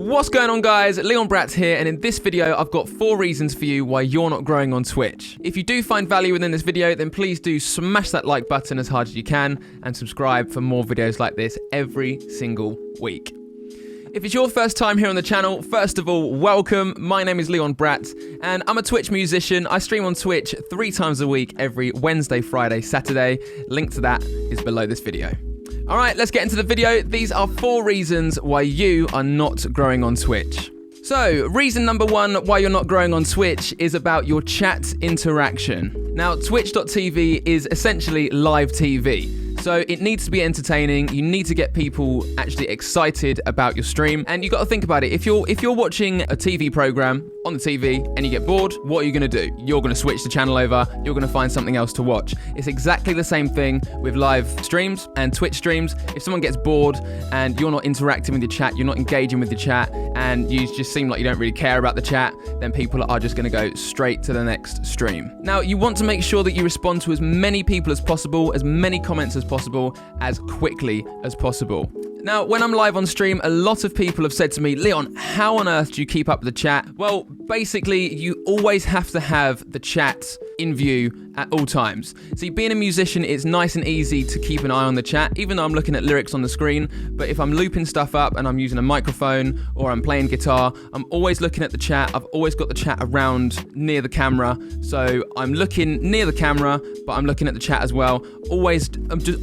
What's going on, guys? LeonBratt here, and in this video I've got 4 reasons for you why you're not growing on Twitch. If you do find value within this video, then please do smash that like button as hard as you can and subscribe for more videos like this every single week. If it's your first time here on the channel, first of all, welcome. My name is LeonBratt, and I'm a Twitch musician. I stream on Twitch 3 times a week, every Wednesday, Friday, Saturday. Link to that is below this video. All right, let's get into the video. These are 4 reasons why you are not growing on Twitch. So, reason number 1 why you're not growing on Twitch is about your chat interaction. Now, twitch.tv is essentially live TV. So it needs to be entertaining. You need to get people actually excited about your stream. And you got to think about it. If you're watching a TV program on the TV and you get bored, what are you going to do? You're going to switch the channel over. You're going to find something else to watch. It's exactly the same thing with live streams and Twitch streams. If someone gets bored and you're not interacting with your chat, you're not engaging with your chat, and you just seem like you don't really care about the chat, then people are just going to go straight to the next stream. Now, you want to make sure that you respond to as many people as possible, as many comments as possible, as quickly as possible. Now, when I'm live on stream, a lot of people have said to me, Leon, how on earth do you keep up with the chat? Well, basically, you always have to have the chat in view at all times. See, being a musician, it's nice and easy to keep an eye on the chat, even though I'm looking at lyrics on the screen. But if I'm looping stuff up and I'm using a microphone or I'm playing guitar, I'm always looking at the chat. I've always got the chat around near the camera. So I'm looking near the camera, but I'm looking at the chat as well.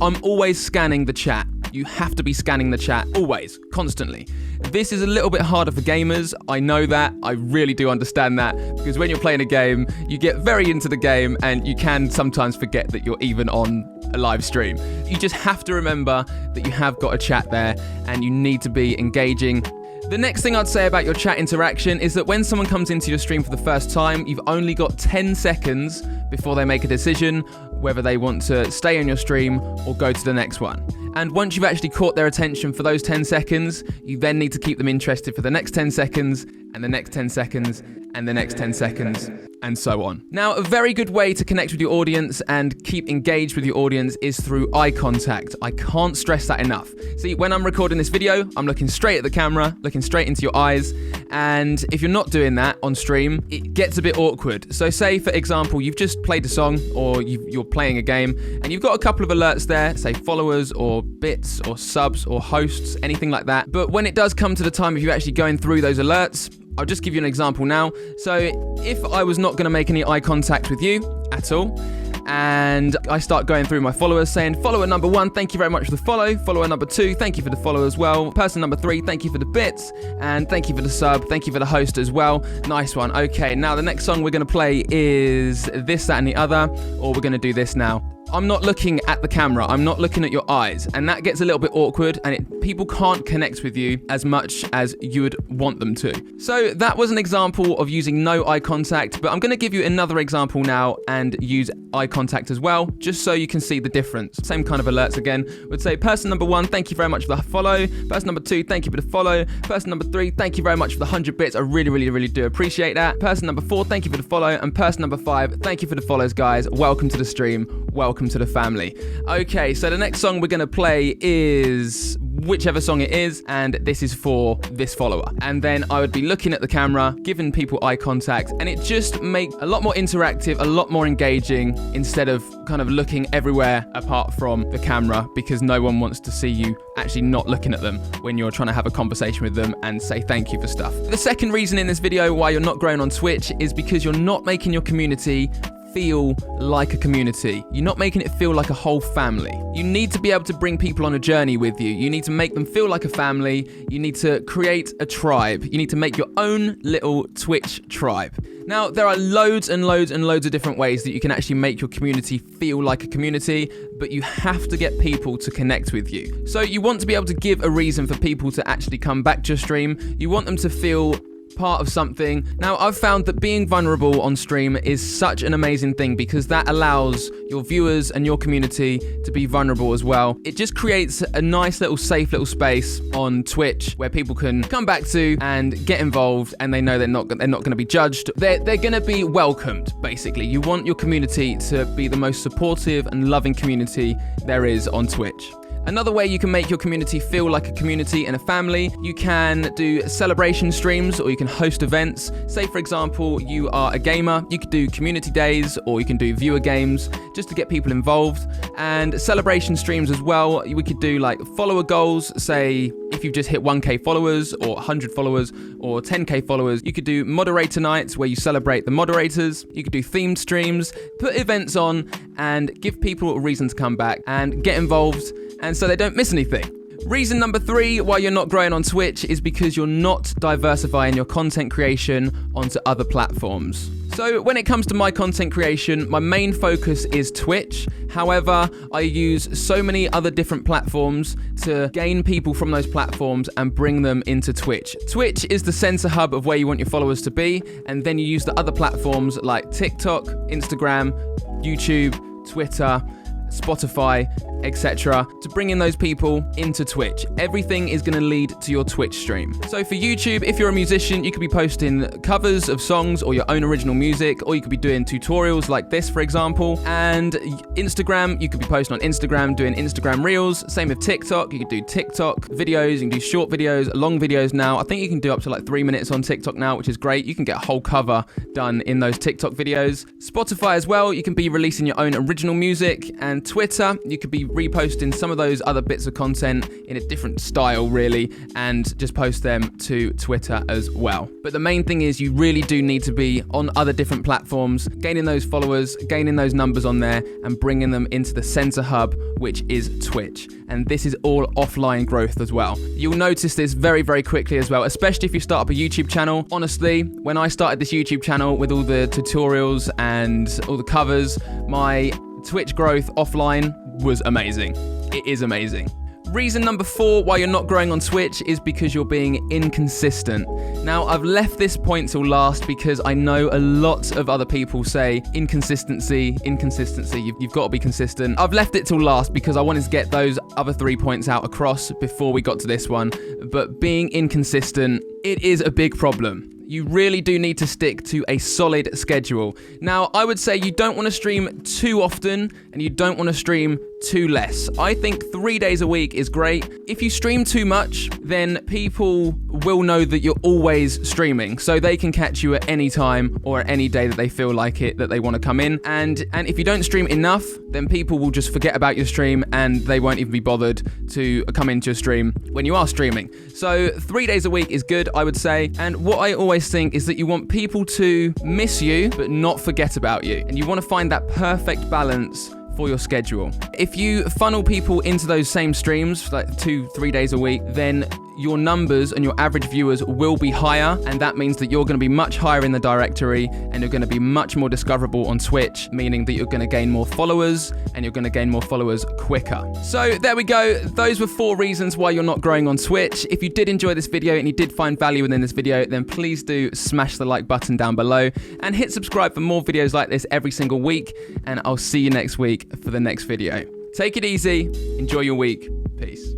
I'm always scanning the chat. You have to be scanning the chat, always, constantly. This is a little bit harder for gamers. I know that. I really do understand that, because when you're playing a game, you get very into the game and you can sometimes forget that you're even on a live stream. You just have to remember that you have got a chat there and you need to be engaging. The next thing I'd say about your chat interaction is that when someone comes into your stream for the first time, you've only got 10 seconds before they make a decision whether they want to stay on your stream or go to the next one. And once you've actually caught their attention for those 10 seconds, you then need to keep them interested for the next 10 seconds, and the next 10 seconds, and the next 10 seconds, and so on. Now, a very good way to connect with your audience and keep engaged with your audience is through eye contact. I can't stress that enough. See, when I'm recording this video, I'm looking straight at the camera, looking straight into your eyes, and if you're not doing that on stream, it gets a bit awkward. So say, for example, you've just played a song, or you're playing a game, and you've got a couple of alerts there, say followers, or bits, or subs, or hosts, anything like that. But when it does come to the time of you actually going through those alerts, I'll just give you an example now. So if I was not going to make any eye contact with you at all, and I start going through my followers saying, follower number 1, thank you very much for the follow. Follower number 2, thank you for the follow as well. Person number 3, thank you for the bits. And thank you for the sub. Thank you for the host as well. Nice one. Okay, now the next song we're going to play is this, that, and the other, or we're going to do this now. I'm not looking at the camera, I'm not looking at your eyes, and that gets a little bit awkward, and people can't connect with you as much as you would want them to. So that was an example of using no eye contact, but I'm going to give you another example now and use eye contact as well, just so you can see the difference. Same kind of alerts again. Would say, person number 1, thank you very much for the follow. Person number 2, thank you for the follow. Person number 3, thank you very much for the 100 bits. I really do appreciate that. Person number 4, thank you for the follow. And person number 5, thank you for the follows, guys. Welcome to the stream. Welcome to the family. Okay, so the next song we're going to play is whichever song it is, and this is for this follower. And then I would be looking at the camera, giving people eye contact, and it just makes a lot more interactive, a lot more engaging, instead of kind of looking everywhere apart from the camera, because no one wants to see you actually not looking at them when you're trying to have a conversation with them and say thank you for stuff. The second reason in this video why you're not growing on Twitch is because you're not making your community feel like a community. You're not making it feel like a whole family. You need to be able to bring people on a journey with you. You need to make them feel like a family. You need to create a tribe. You need to make your own little Twitch tribe. Now, there are loads and loads and loads of different ways that you can actually make your community feel like a community, but you have to get people to connect with you. So you want to be able to give a reason for people to actually come back to your stream. You want them to feel part of something. Now, I've found that being vulnerable on stream is such an amazing thing, because that allows your viewers and your community to be vulnerable as well. It just creates a nice little safe little space on Twitch where people can come back to and get involved, and they know they're not going to be judged. They're going to be welcomed, basically. You want your community to be the most supportive and loving community there is on Twitch. Another way you can make your community feel like a community and a family, you can do celebration streams or you can host events. Say, for example, you are a gamer, you could do community days or you can do viewer games just to get people involved. And celebration streams as well, we could do like follower goals. Say, if you've just hit 1K followers or 100 followers or 10K followers, you could do moderator nights where you celebrate the moderators. You could do themed streams, put events on and give people a reason to come back and get involved, and so they don't miss anything. Reason number 3 why you're not growing on Twitch is because you're not diversifying your content creation onto other platforms. So when it comes to my content creation, my main focus is Twitch. However, I use so many other different platforms to gain people from those platforms and bring them into Twitch. Twitch is the center hub of where you want your followers to be, and then you use the other platforms like TikTok, Instagram, YouTube, Twitter, Spotify, etc. to bring in those people into Twitch. Everything is going to lead to your Twitch stream. So for YouTube, if you're a musician, you could be posting covers of songs or your own original music, or you could be doing tutorials like this, for example. And Instagram, you could be posting on Instagram, doing Instagram Reels. Same with TikTok, you could do TikTok videos, you can do short videos, long videos now. I think you can do up to like 3 minutes on TikTok now, which is great. You can get a whole cover done in those TikTok videos. Spotify as well, you can be releasing your own original music. And Twitter, you could be reposting some of those other bits of content in a different style really, and just post them to Twitter as well. But the main thing is you really do need to be on other different platforms, gaining those followers, gaining those numbers on there and bringing them into the center hub, which is Twitch. And this is all offline growth as well. You'll notice this very, very quickly as well, especially if you start up a YouTube channel. Honestly, when I started this YouTube channel with all the tutorials and all the covers, my Twitch growth offline was amazing. It is amazing. Reason number 4 why you're not growing on Twitch is because you're being inconsistent. Now, I've left this point till last because I know a lot of other people say inconsistency, you've got to be consistent. I've left it till last because I wanted to get those other 3 points out across before we got to this one. But being inconsistent, it is a big problem. You really do need to stick to a solid schedule. Now, I would say you don't want to stream too often and you don't want to stream too less. I think 3 days a week is great. If you stream too much, then people will know that you're always streaming, so they can catch you at any time or at any day that they feel like it, that they want to come in. And if you don't stream enough, then people will just forget about your stream and they won't even be bothered to come into your stream when you are streaming. So 3 days a week is good, I would say. And what I always think is that you want people to miss you, but not forget about you. And you want to find that perfect balance for your schedule. If you funnel people into those same streams, like 2-3 days a week, then your numbers and your average viewers will be higher, and that means that you're going to be much higher in the directory and you're going to be much more discoverable on Twitch, meaning that you're going to gain more followers and you're going to gain more followers quicker. So there we go. Those were 4 reasons why you're not growing on Twitch. If you did enjoy this video and you did find value within this video, then please do smash the like button down below and hit subscribe for more videos like this every single week, and I'll see you next week for the next video. Take it easy, enjoy your week, peace.